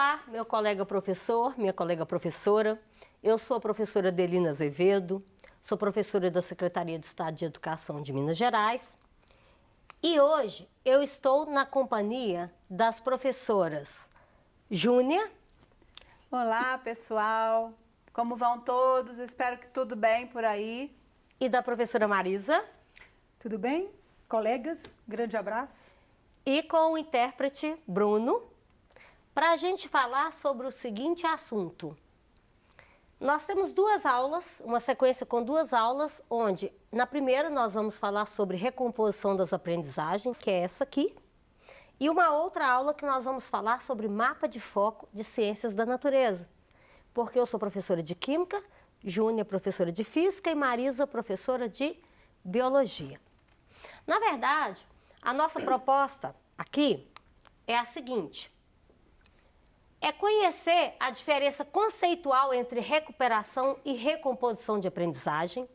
Olá, meu colega professor, minha colega professora. Eu sou a professora Adelina Azevedo, sou professora da Secretaria de Estado de Educação de Minas Gerais. E hoje eu estou na companhia das professoras Júnia. Olá, pessoal. Como vão todos? Espero que tudo bem por aí. E da professora Marisa. Tudo bem? Colegas, grande abraço. E com o intérprete Bruno, para a gente falar sobre o seguinte assunto. Nós temos duas aulas, uma sequência com duas aulas, onde na primeira nós vamos falar sobre recomposição das aprendizagens, que é essa aqui, e uma outra aula que nós vamos falar sobre mapa de foco de ciências da natureza, porque eu sou professora de Química, Júnia professora de Física e Marisa professora de Biologia. Na verdade, a nossa proposta aqui é a seguinte: é conhecer a diferença conceitual entre recuperação e recomposição de aprendizagem,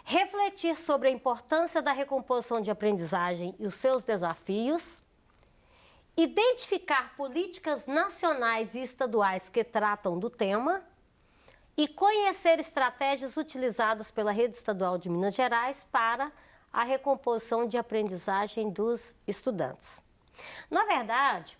refletir sobre a importância da recomposição de aprendizagem e os seus desafios, identificar políticas nacionais e estaduais que tratam do tema e conhecer estratégias utilizadas pela Rede Estadual de Minas Gerais para a recomposição de aprendizagem dos estudantes. Na verdade,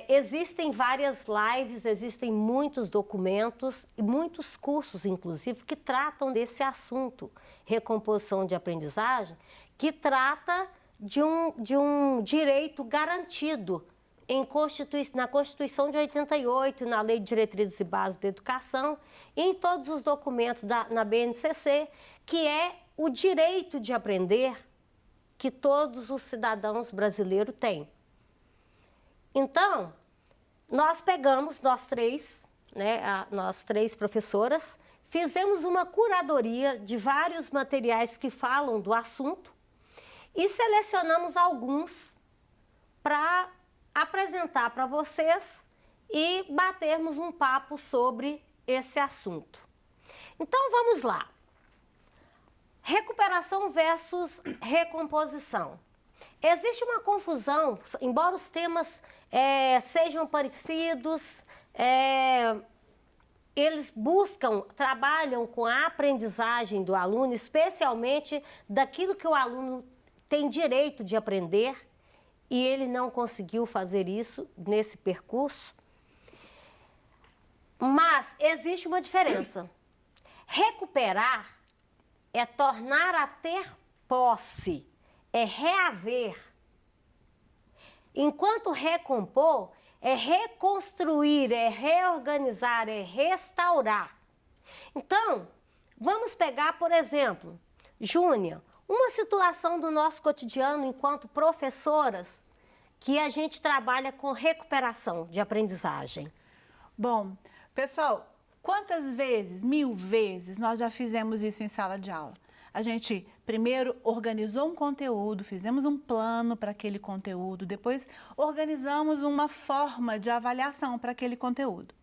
existem várias lives, existem muitos documentos e muitos cursos, inclusive, que tratam desse assunto, recomposição de aprendizagem, que trata de um direito garantido na Constituição de 88, na Lei de Diretrizes e Bases da Educação, e em todos os documentos na BNCC, que é o direito de aprender que todos os cidadãos brasileiros têm. Então, nós pegamos, nós três professoras, fizemos uma curadoria de vários materiais que falam do assunto e selecionamos alguns para apresentar para vocês e batermos um papo sobre esse assunto. Então, vamos lá. Recuperação versus recomposição. Existe uma confusão, embora os temas sejam parecidos, eles trabalham com a aprendizagem do aluno, especialmente daquilo que o aluno tem direito de aprender, e ele não conseguiu fazer isso nesse percurso. Mas existe uma diferença. Recuperar é tornar a ter posse, é reaver. Enquanto recompor é reconstruir, é reorganizar, é restaurar. Então, vamos pegar, por exemplo, Júnia, uma situação do nosso cotidiano enquanto professoras que a gente trabalha com recuperação de aprendizagem. Bom, pessoal, quantas vezes, 1000 vezes, nós já fizemos isso em sala de aula? A gente primeiro organizou um conteúdo, fizemos um plano para aquele conteúdo, depois organizamos uma forma de avaliação para aquele conteúdo.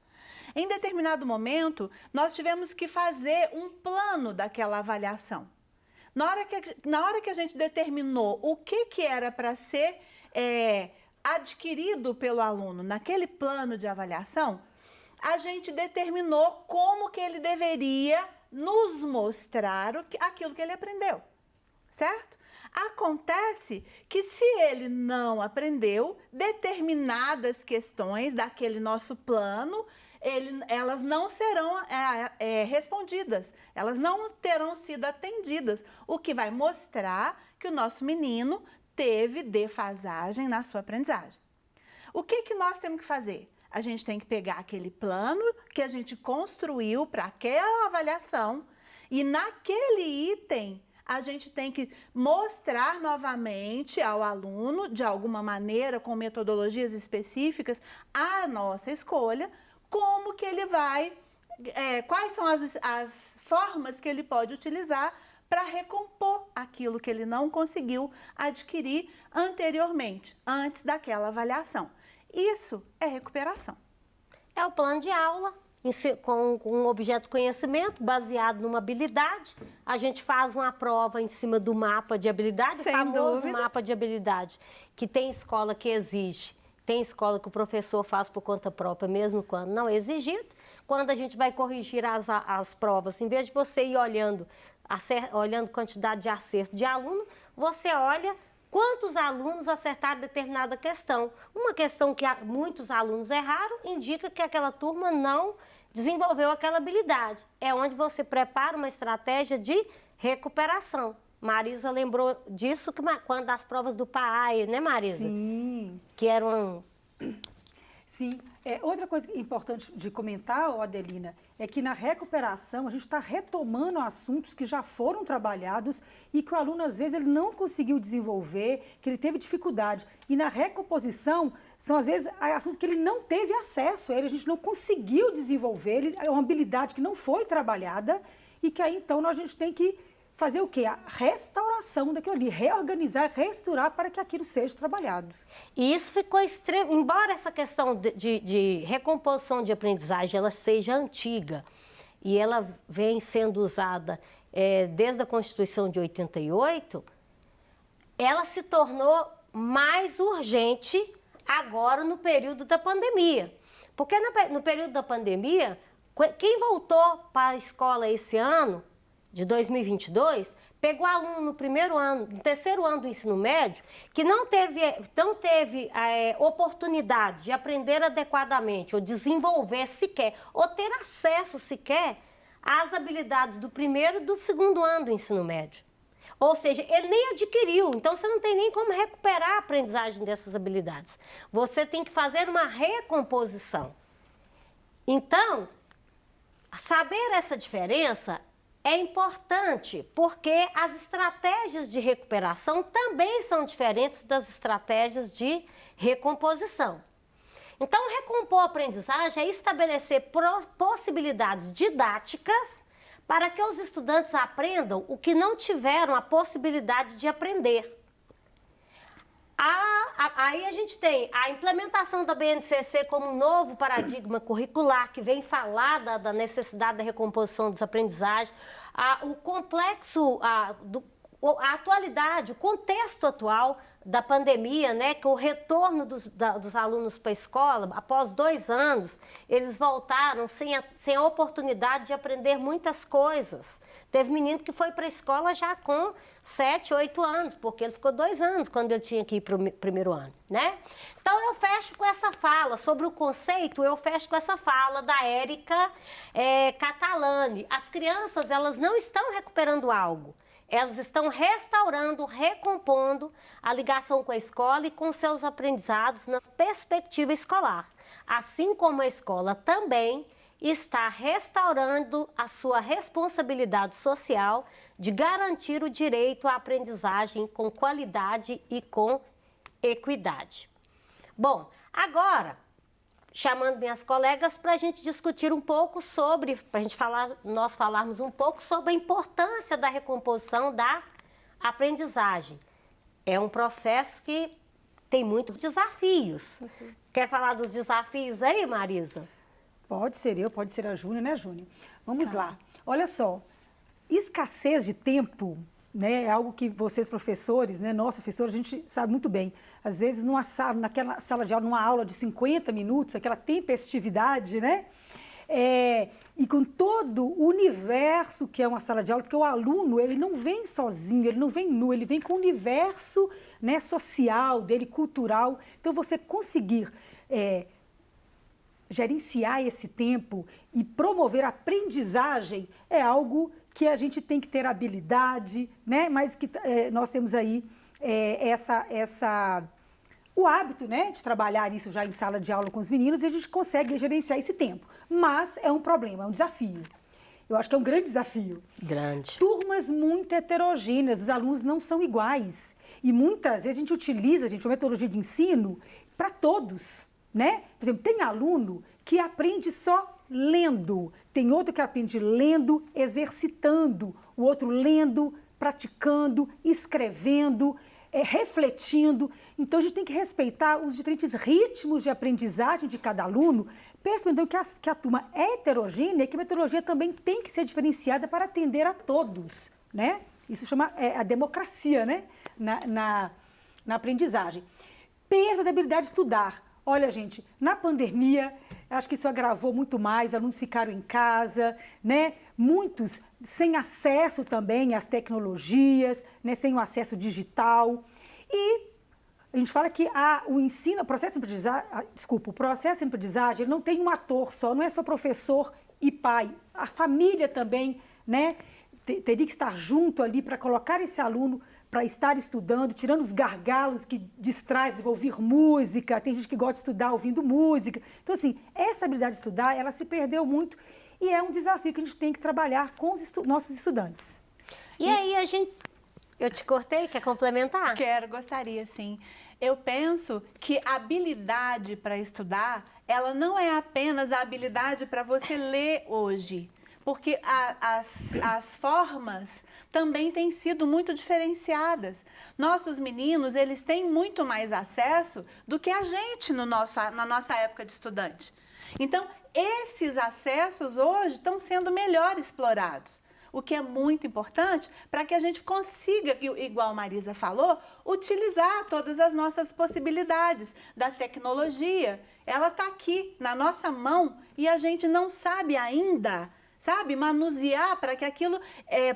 Em determinado momento, nós tivemos que fazer um plano daquela avaliação. Na hora que a gente determinou o que era para ser adquirido pelo aluno naquele plano de avaliação, a gente determinou como que ele deveria nos mostrar aquilo que ele aprendeu, certo? Acontece que se ele não aprendeu determinadas questões daquele nosso plano, elas não serão respondidas, elas não terão sido atendidas, o que vai mostrar que o nosso menino teve defasagem na sua aprendizagem. O que nós temos que fazer? A gente tem que pegar aquele plano que a gente construiu para aquela avaliação e naquele item a gente tem que mostrar novamente ao aluno, de alguma maneira, com metodologias específicas, a nossa escolha, como que ele vai, quais são as formas que ele pode utilizar para recompor aquilo que ele não conseguiu adquirir anteriormente, antes daquela avaliação. Isso é recuperação. É o plano de aula, com um objeto de conhecimento baseado numa habilidade. A gente faz uma prova em cima do mapa de habilidade, o famoso mapa de habilidade, que tem escola que exige tem escola que o professor faz por conta própria, mesmo quando não é exigido. Quando a gente vai corrigir as provas, em vez de você ir olhando quantidade de acerto de aluno, você olha quantos alunos acertaram determinada questão. Uma questão que muitos alunos erraram indica que aquela turma não desenvolveu aquela habilidade. É onde você prepara uma estratégia de recuperação. Marisa lembrou disso quando das provas do PAAE, né, Marisa? Sim. Que eram... Sim. Outra coisa importante de comentar, Adelina, é que na recuperação a gente está retomando assuntos que já foram trabalhados e que o aluno, às vezes, ele não conseguiu desenvolver, que ele teve dificuldade. E na recomposição, são, às vezes, assuntos que ele não teve acesso a ele, a gente não conseguiu desenvolver, é uma habilidade que não foi trabalhada e que aí, então, a gente tem que fazer o quê? A restauração daquilo ali, reorganizar, restaurar para que aquilo seja trabalhado. E isso ficou extremo, embora essa questão de recomposição de aprendizagem ela seja antiga e ela vem sendo usada desde a Constituição de 88, ela se tornou mais urgente agora no período da pandemia. Porque no período da pandemia, quem voltou para a escola esse ano, de 2022, pegou aluno no terceiro ano do ensino médio, que não teve oportunidade de aprender adequadamente, ou desenvolver sequer, ou ter acesso sequer às habilidades do primeiro e do segundo ano do ensino médio. Ou seja, ele nem adquiriu, então você não tem nem como recuperar a aprendizagem dessas habilidades. Você tem que fazer uma recomposição. Então, saber essa diferença é importante, porque as estratégias de recuperação também são diferentes das estratégias de recomposição. Então, recompor a aprendizagem é estabelecer possibilidades didáticas para que os estudantes aprendam o que não tiveram a possibilidade de aprender. Aí a gente tem a implementação da BNCC como um novo paradigma curricular que vem falar da necessidade da recomposição das aprendizagens, o complexo, a atualidade, o contexto atual da pandemia, né, que o retorno dos alunos para a escola, após 2 anos, eles voltaram sem a oportunidade de aprender muitas coisas. Teve menino que foi para a escola já com 7, 8 anos, porque ele ficou 2 anos quando ele tinha que ir para o primeiro ano, né? Então, eu fecho com essa fala sobre o conceito, eu fecho com essa fala da Érica Catalani. As crianças, elas não estão recuperando algo. Elas estão restaurando, recompondo a ligação com a escola e com seus aprendizados na perspectiva escolar. Assim como a escola também está restaurando a sua responsabilidade social de garantir o direito à aprendizagem com qualidade e com equidade. Bom, agora, chamando minhas colegas para a gente discutir um pouco nós falarmos um pouco sobre a importância da recomposição da aprendizagem. É um processo que tem muitos desafios. Sim. Quer falar dos desafios aí, Marisa? Pode ser eu, pode ser a Júnia, né, Júnia? Vamos lá. Olha só, escassez de tempo, né, é algo que vocês, professores, né, nós, professores, a gente sabe muito bem. Às vezes, naquela sala de aula, numa aula de 50 minutos, aquela tempestividade, né? E com todo o universo que é uma sala de aula, porque o aluno, ele não vem sozinho, ele não vem nu, ele vem com o universo, né, social dele, cultural. Então, você conseguir gerenciar esse tempo e promover a aprendizagem é algo que a gente tem que ter habilidade, né? Mas que nós temos aí o hábito, né, de trabalhar isso já em sala de aula com os meninos e a gente consegue gerenciar esse tempo. Mas é um problema, é um desafio. Eu acho que é um grande desafio. Grande. Turmas muito heterogêneas, os alunos não são iguais. E muitas vezes a gente utiliza, uma metodologia de ensino para todos, né? Por exemplo, tem aluno que aprende só lendo, tem outro que aprende lendo, exercitando, o outro lendo, praticando, escrevendo, refletindo. Então, a gente tem que respeitar os diferentes ritmos de aprendizagem de cada aluno. Pensa, então, que a turma é heterogênea e que a metodologia também tem que ser diferenciada para atender a todos, né? Isso chama a democracia, né? Na aprendizagem. Perda da habilidade de estudar. Olha, gente, na pandemia, acho que isso agravou muito mais, alunos ficaram em casa, né? Muitos sem acesso também às tecnologias, né? Sem o acesso digital. E a gente fala que o ensino, o processo de aprendizagem, ele não tem um ator só, não é só professor e pai. A família também, né? Teria que estar junto ali para colocar esse aluno para estar estudando, tirando os gargalos que distraem, ouvir música, tem gente que gosta de estudar ouvindo música. Então, assim, essa habilidade de estudar, ela se perdeu muito e é um desafio que a gente tem que trabalhar com os nossos estudantes. E aí, eu te cortei, quer complementar? Gostaria sim. Eu penso que a habilidade para estudar, ela não é apenas a habilidade para você ler hoje. Porque as formas também têm sido muito diferenciadas. Nossos meninos, eles têm muito mais acesso do que a gente na nossa época de estudante. Então, esses acessos hoje estão sendo melhor explorados. O que é muito importante para que a gente consiga, igual a Marisa falou, utilizar todas as nossas possibilidades da tecnologia. Ela está aqui na nossa mão e a gente não sabe ainda, manusear para que aquilo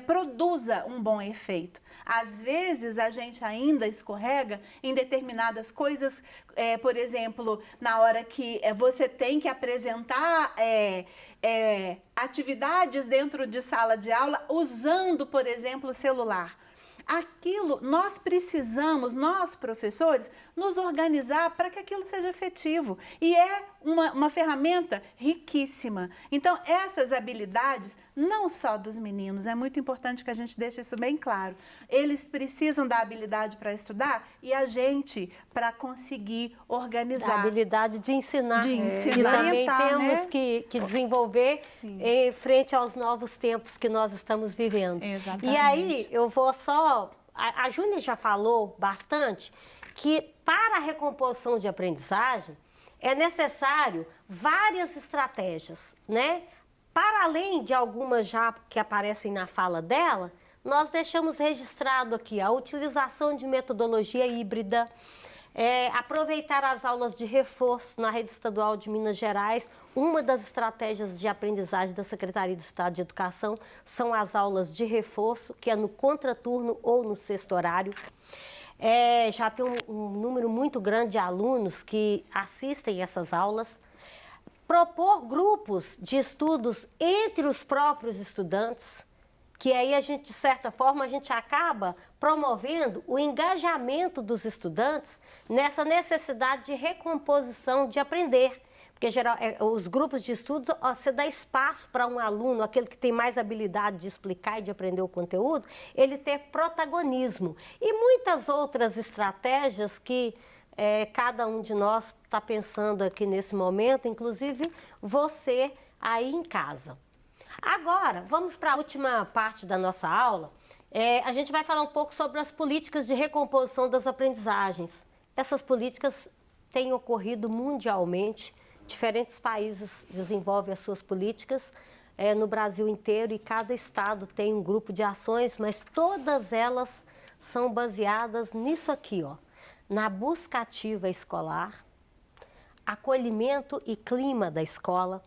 produza um bom efeito. Às vezes, a gente ainda escorrega em determinadas coisas, por exemplo, na hora que você tem que apresentar atividades dentro de sala de aula, usando, por exemplo, o celular. Aquilo, nós precisamos, nós professores, nos organizar para que aquilo seja efetivo. E é uma ferramenta riquíssima. Então, essas habilidades, não só dos meninos, é muito importante que a gente deixe isso bem claro. Eles precisam da habilidade para estudar e a gente para conseguir organizar. A habilidade de ensinar. De ensinar. Que também Orientar, temos né? que desenvolver em frente aos novos tempos que nós estamos vivendo. Exatamente. E aí, eu vou só... A Júlia já falou bastante que para a recomposição de aprendizagem é necessário várias estratégias, né? Para além de algumas já que aparecem na fala dela, nós deixamos registrado aqui a utilização de metodologia híbrida, aproveitar as aulas de reforço na rede estadual de Minas Gerais. Uma das estratégias de aprendizagem da Secretaria do Estado de Educação são as aulas de reforço, que é no contraturno ou no sexto horário. Já tem um número muito grande de alunos que assistem essas aulas. Propor grupos de estudos entre os próprios estudantes, que aí a gente, de certa forma, a gente acaba promovendo o engajamento dos estudantes nessa necessidade de recomposição de aprender. Porque os grupos de estudos, você dá espaço para um aluno, aquele que tem mais habilidade de explicar e de aprender o conteúdo, ele ter protagonismo. E muitas outras estratégias que cada um de nós está pensando aqui nesse momento, inclusive você aí em casa. Agora, vamos para a última parte da nossa aula. A gente vai falar um pouco sobre as políticas de recomposição das aprendizagens. Essas políticas têm ocorrido mundialmente. Diferentes países desenvolvem as suas políticas no Brasil inteiro e cada estado tem um grupo de ações, mas todas elas são baseadas nisso aqui, ó, na busca ativa escolar, acolhimento e clima da escola,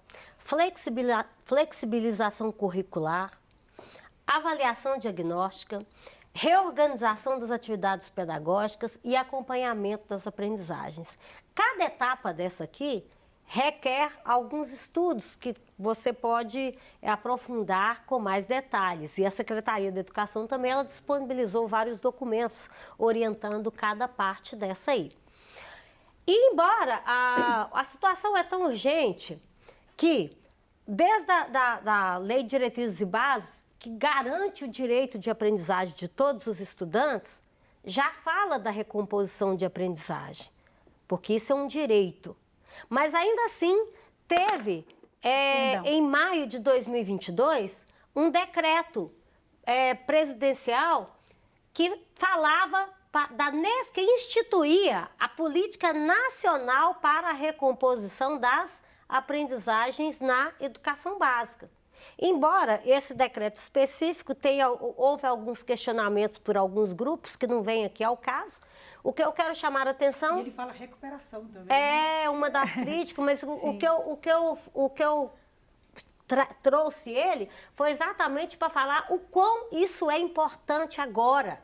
flexibilização curricular, avaliação diagnóstica, reorganização das atividades pedagógicas e acompanhamento das aprendizagens. Cada etapa dessa aqui requer alguns estudos que você pode aprofundar com mais detalhes. E a Secretaria da Educação também ela disponibilizou vários documentos orientando cada parte dessa aí. E embora a situação é tão urgente que, desde a Lei de Diretrizes e Bases, que garante o direito de aprendizagem de todos os estudantes, já fala da recomposição de aprendizagem, porque isso é um direito. Mas ainda assim, teve, em maio de 2022, um decreto presidencial que falava, que instituía a Política Nacional para a Recomposição das Aprendizagens na Educação Básica. Embora esse decreto específico houve alguns questionamentos por alguns grupos, que não vem aqui ao caso, o que eu quero chamar a atenção... E ele fala recuperação também. Né? É uma das críticas, mas o que eu trouxe ele foi exatamente para falar o quão isso é importante agora,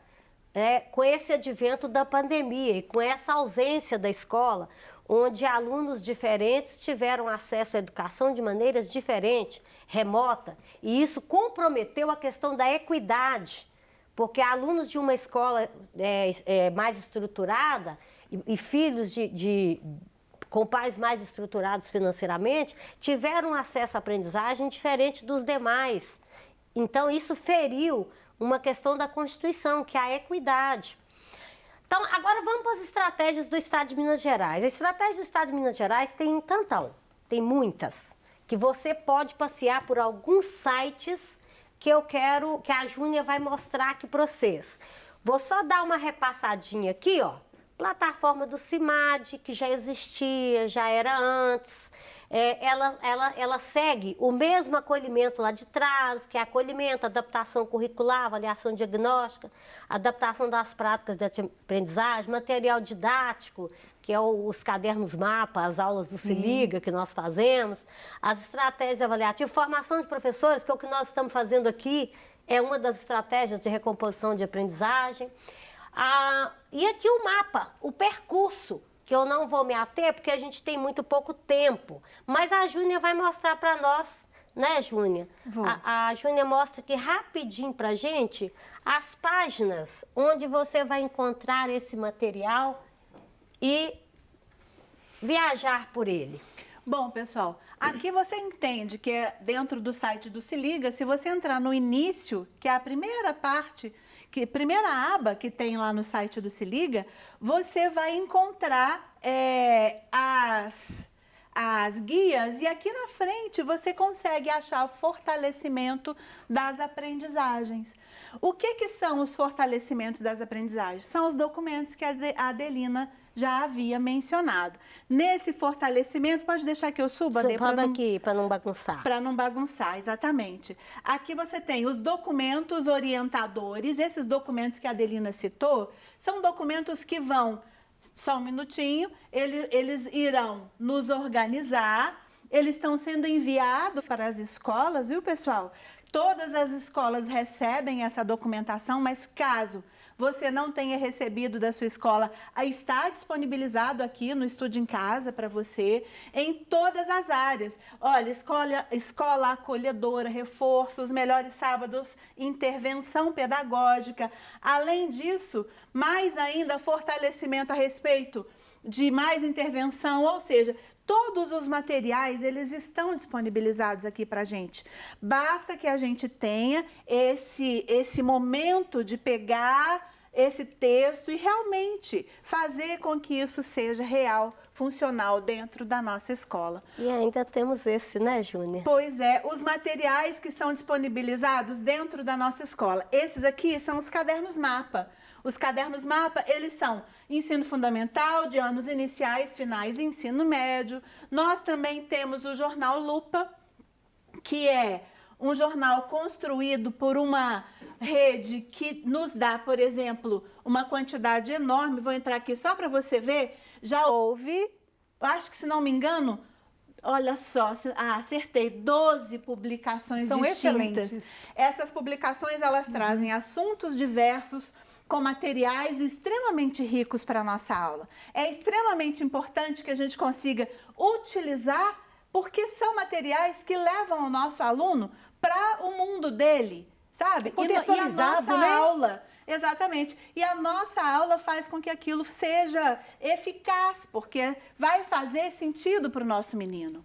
com esse advento da pandemia e com essa ausência da escola, onde alunos diferentes tiveram acesso à educação de maneiras diferentes, remota, e isso comprometeu a questão da equidade, porque alunos de uma escola mais estruturada e filhos com pais mais estruturados financeiramente, tiveram acesso à aprendizagem diferente dos demais. Então, isso feriu uma questão da Constituição, que é a equidade. Então, agora vamos para as estratégias do Estado de Minas Gerais. A estratégia do Estado de Minas Gerais tem um tantão, tem muitas, que você pode passear por alguns sites que a Júnia vai mostrar aqui para vocês. Vou só dar uma repassadinha aqui, ó. Plataforma do CIMAD, que já existia, já era antes. Ela segue o mesmo acolhimento lá de trás, que é acolhimento, adaptação curricular, avaliação diagnóstica, adaptação das práticas de aprendizagem, material didático, que é os cadernos mapa, as aulas do Se Liga que nós fazemos, as estratégias avaliativas, formação de professores, que é o que nós estamos fazendo aqui, é uma das estratégias de recomposição de aprendizagem. E aqui o mapa, o percurso, que eu não vou me ater porque a gente tem muito pouco tempo. Mas a Júnia vai mostrar para nós, né, Júnia? A Júnia mostra aqui rapidinho para a gente as páginas onde você vai encontrar esse material e viajar por ele. Bom, pessoal, aqui você entende que é dentro do site do Se Liga, se você entrar no início, que é a primeira parte, primeira aba que tem lá no site do Se Liga, você vai encontrar as guias e aqui na frente você consegue achar o fortalecimento das aprendizagens. O que são os fortalecimentos das aprendizagens? São os documentos que a Adelina já havia mencionado. Nesse fortalecimento, pode deixar que eu suba? Aqui, para não bagunçar. Para não bagunçar, exatamente. Aqui você tem os documentos orientadores. Esses documentos que a Adelina citou, são documentos que vão, só um minutinho, eles irão nos organizar. Eles estão sendo enviados para as escolas, viu, pessoal? Todas as escolas recebem essa documentação, mas caso você não tenha recebido da sua escola, está disponibilizado aqui no Estude em Casa para você, em todas as áreas. Olha, escola acolhedora, reforço, os melhores sábados, intervenção pedagógica. Além disso, mais ainda, fortalecimento a respeito de mais intervenção, ou seja, todos os materiais, eles estão disponibilizados aqui para a gente. Basta que a gente tenha esse momento de pegar esse texto e realmente fazer com que isso seja real, funcional dentro da nossa escola. E ainda temos esse, né, Júnia? Pois é, os materiais que são disponibilizados dentro da nossa escola. Esses aqui são os cadernos mapa. Os cadernos mapa, eles são ensino fundamental, de anos iniciais, finais e ensino médio. Nós também temos o jornal Lupa, que é um jornal construído por uma rede que nos dá, por exemplo, uma quantidade enorme. Vou entrar aqui só para você ver. Já houve, acho que se não me engano, olha só, acertei, 12 publicações São distintas. excelentes. Essas publicações, elas trazem assuntos diversos, com materiais extremamente ricos para a nossa aula. É extremamente importante que a gente consiga utilizar, porque são materiais que levam o nosso aluno para o mundo dele, sabe? Contextualizado, e a nossa né? aula, exatamente. E a nossa aula faz com que aquilo seja eficaz, porque vai fazer sentido para o nosso menino,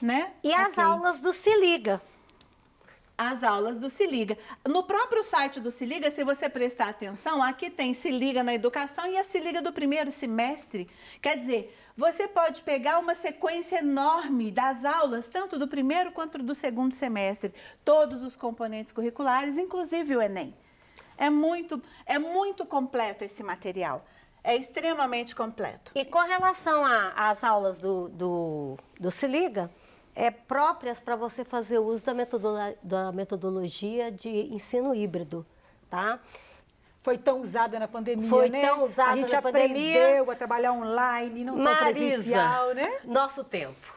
né? E as aulas do Se Liga. As aulas do Se Liga. No próprio site do Se Liga, se você prestar atenção, aqui tem Se Liga na Educação e a Se Liga do primeiro semestre. Quer dizer, você pode pegar uma sequência enorme das aulas, tanto do primeiro quanto do segundo semestre. Todos os componentes curriculares, inclusive o Enem. É muito completo esse material. É extremamente completo. E com relação às aulas do Se Liga, próprias para você fazer uso da metodologia de ensino híbrido, tá? Foi tão usada na pandemia, Foi né? tão usada a gente na pandemia. aprendeu a trabalhar online, não só presencial, né? Nosso tempo,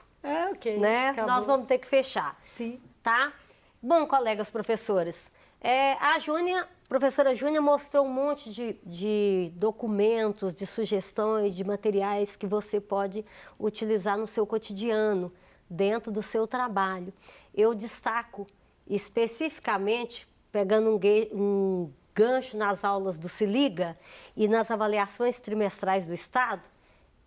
Ok. né? acabou. Nós vamos ter que fechar, Sim. tá? Bom, colegas professores, a professora Júnia mostrou um monte de documentos, de sugestões, de materiais que você pode utilizar no seu cotidiano, dentro do seu trabalho. Eu destaco especificamente, pegando um gancho nas aulas do Se Liga e nas avaliações trimestrais do Estado,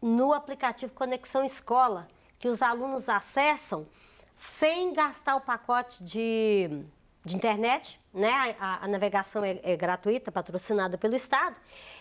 no aplicativo Conexão Escola, que os alunos acessam sem gastar o pacote de internet, né? A navegação é gratuita, patrocinada pelo Estado.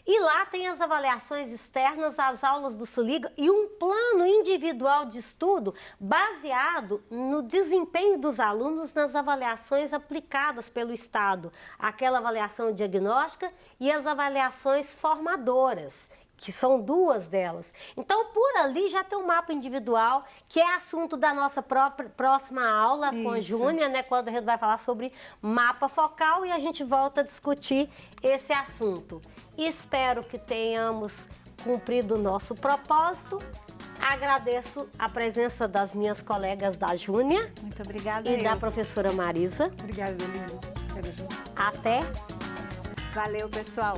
E lá tem as avaliações externas, as aulas do Se Liga e um plano individual de estudo baseado no desempenho dos alunos nas avaliações aplicadas pelo Estado. Aquela avaliação diagnóstica e as avaliações formadoras, que são duas delas. Então, por ali já tem um mapa individual, que é assunto da nossa próxima aula com a Júnia, né? Quando a gente vai falar sobre mapa focal e a gente volta a discutir esse assunto. Espero que tenhamos cumprido o nosso propósito. Agradeço a presença das minhas colegas da Júnia Muito obrigada. e da professora Marisa. Obrigada, Danilo. Até! Valeu, pessoal.